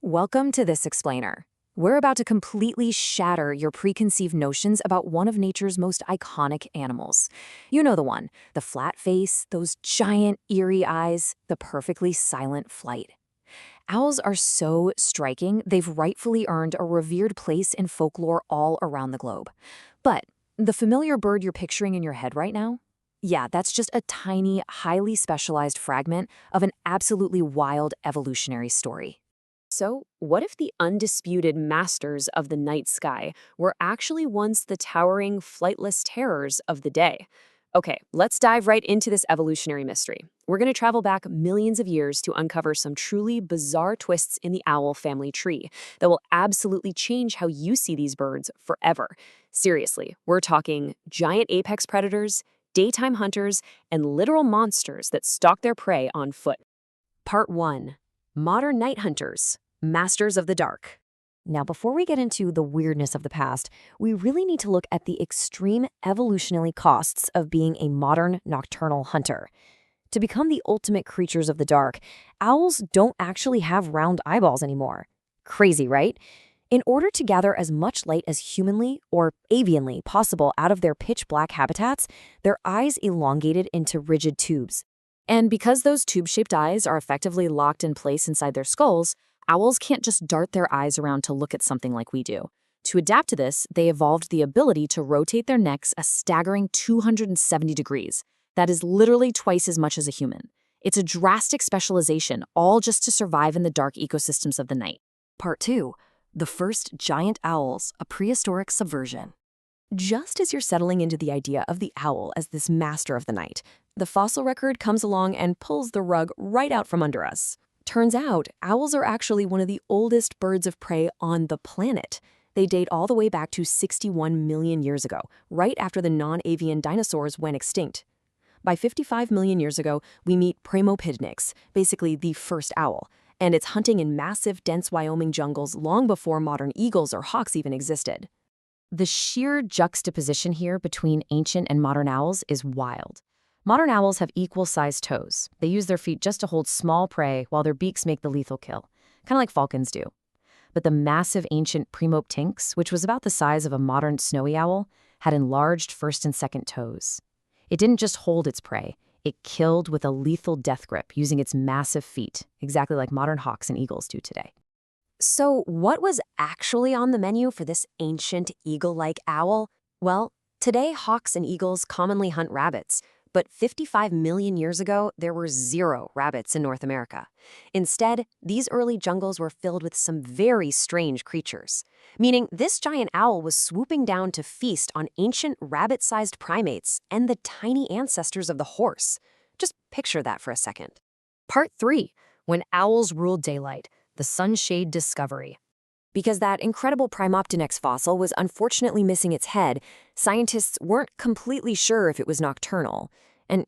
Welcome to This Explainer. We're about to completely shatter your preconceived notions about one of nature's most iconic animals. You know the one, the flat face, those giant, eerie eyes, the perfectly silent flight. Owls are so striking, they've rightfully earned a revered place in folklore all around the globe. But the familiar bird you're picturing in your head right now? Yeah, that's just a tiny, highly specialized fragment of an absolutely wild evolutionary story. So, what if the undisputed masters of the night sky were actually once the towering, flightless terrors of the day? Okay, let's dive right into this evolutionary mystery. We're going to travel back millions of years to uncover some truly bizarre twists in the owl family tree that will absolutely change how you see these birds forever. Seriously, we're talking giant apex predators, daytime hunters, and literal monsters that stalk their prey on foot. Part 1. Modern night hunters, masters of the dark. Now, before we get into the weirdness of the past, we really need to look at the extreme evolutionary costs of being a modern nocturnal hunter. To become the ultimate creatures of the dark, owls don't actually have round eyeballs anymore. Crazy, right? In order to gather as much light as humanly or avianly possible out of their pitch-black habitats, their eyes elongated into rigid tubes. And because those tube-shaped eyes are effectively locked in place inside their skulls, owls can't just dart their eyes around to look at something like we do. To adapt to this, they evolved the ability to rotate their necks a staggering 270 degrees. That is literally twice as much as a human. It's a drastic specialization, all just to survive in the dark ecosystems of the night. Part 2. The first giant owls, a prehistoric subversion. Just as you're settling into the idea of the owl as this master of the night, the fossil record comes along and pulls the rug right out from under us. Turns out, owls are actually one of the oldest birds of prey on the planet. They date all the way back to 61 million years ago, right after the non-avian dinosaurs went extinct. By 55 million years ago, we meet Primopidnyx, basically the first owl, and it's hunting in massive, dense Wyoming jungles long before modern eagles or hawks even existed. The sheer juxtaposition here between ancient and modern owls is wild. Modern owls have equal-sized toes. They use their feet just to hold small prey while their beaks make the lethal kill, kind of like falcons do. But the massive ancient Primoptynx, which was about the size of a modern snowy owl, had enlarged first and second toes. It didn't just hold its prey, it killed with a lethal death grip using its massive feet, exactly like modern hawks and eagles do today. So what was actually on the menu for this ancient eagle-like owl? Well, today hawks and eagles commonly hunt rabbits, but 55 million years ago, there were 0 rabbits in North America. Instead, these early jungles were filled with some very strange creatures, meaning this giant owl was swooping down to feast on ancient rabbit-sized primates and the tiny ancestors of the horse. Just picture that for a second. Part 3. When owls ruled daylight. The sunshade discovery. Because that incredible Primoptenyx fossil was unfortunately missing its head, scientists weren't completely sure if it was nocturnal. And,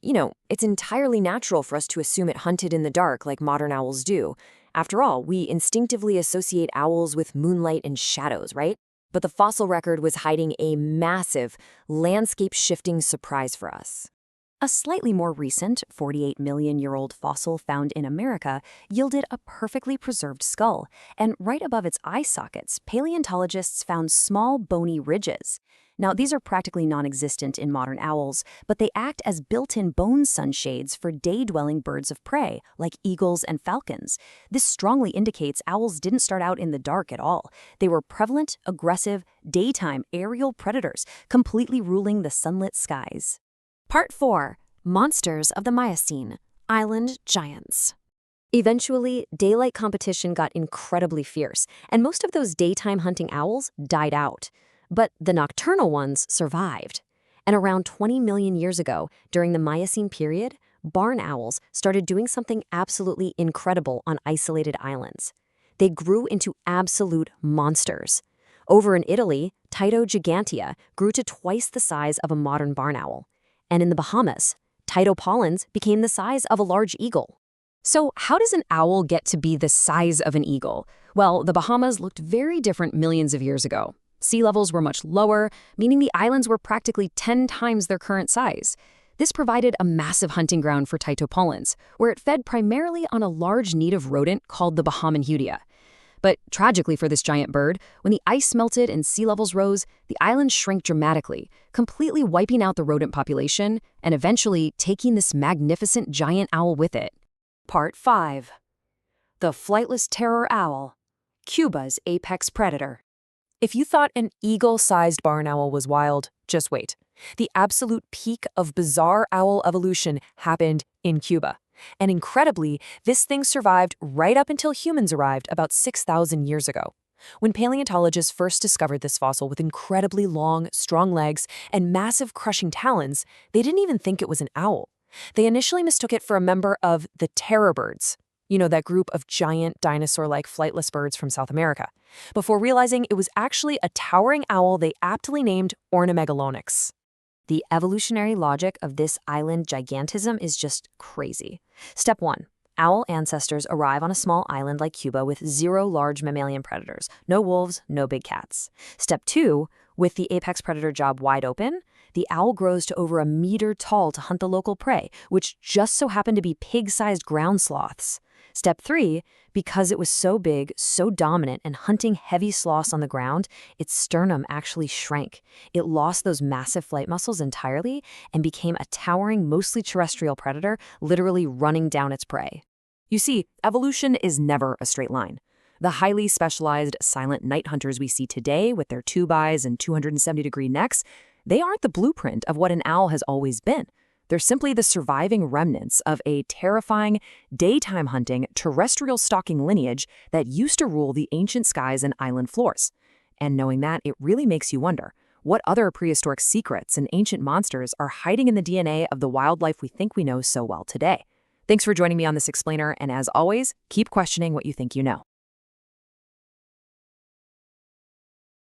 it's entirely natural for us to assume it hunted in the dark like modern owls do. After all, we instinctively associate owls with moonlight and shadows, right? But the fossil record was hiding a massive, landscape-shifting surprise for us. A slightly more recent, 48-million-year-old fossil found in America yielded a perfectly preserved skull, and right above its eye sockets, paleontologists found small bony ridges. Now, these are practically non-existent in modern owls, but they act as built-in bone sunshades for day-dwelling birds of prey, like eagles and falcons. This strongly indicates owls didn't start out in the dark at all. They were prevalent, aggressive, daytime aerial predators, completely ruling the sunlit skies. Part 4. Monsters of the Miocene, Island Giants. Eventually, daylight competition got incredibly fierce, and most of those daytime hunting owls died out. But the nocturnal ones survived. And around 20 million years ago, during the Miocene period, barn owls started doing something absolutely incredible on isolated islands. They grew into absolute monsters. Over in Italy, Tyto gigantea grew to twice the size of a modern barn owl. And in the Bahamas, Tyto pollens became the size of a large eagle. So how does an owl get to be the size of an eagle? Well, the Bahamas looked very different millions of years ago. Sea levels were much lower, meaning the islands were practically 10 times their current size. This provided a massive hunting ground for Tyto pollens, where it fed primarily on a large native rodent called the Bahamenhudia. But tragically for this giant bird, when the ice melted and sea levels rose, the island shrank dramatically, completely wiping out the rodent population and eventually taking this magnificent giant owl with it. Part 5. The Flightless Terror Owl, Cuba's apex predator. If you thought an eagle-sized barn owl was wild, just wait. The absolute peak of bizarre owl evolution happened in Cuba. And incredibly, this thing survived right up until humans arrived about 6,000 years ago. When paleontologists first discovered this fossil with incredibly long, strong legs and massive crushing talons, they didn't even think it was an owl. They initially mistook it for a member of the terror birds. You know, that group of giant dinosaur-like flightless birds from South America, before realizing it was actually a towering owl they aptly named Ornimegalonyx. The evolutionary logic of this island gigantism is just crazy. Step 1. Owl ancestors arrive on a small island like Cuba with 0 large mammalian predators. No wolves, no big cats. Step 2. With the apex predator job wide open, the owl grows to over 1 meter tall to hunt the local prey, which just so happened to be pig-sized ground sloths. Step 3, because it was so big, so dominant, and hunting heavy sloths on the ground, its sternum actually shrank. It lost those massive flight muscles entirely and became a towering, mostly terrestrial predator, literally running down its prey. You see, evolution is never a straight line. The highly specialized silent night hunters we see today with their 2 eyes and 270-degree necks, they aren't the blueprint of what an owl has always been. They're simply the surviving remnants of a terrifying, daytime hunting, terrestrial stalking lineage that used to rule the ancient skies and island floors. And knowing that, it really makes you wonder, what other prehistoric secrets and ancient monsters are hiding in the DNA of the wildlife we think we know so well today? Thanks for joining me on this explainer, and as always, keep questioning what you think you know.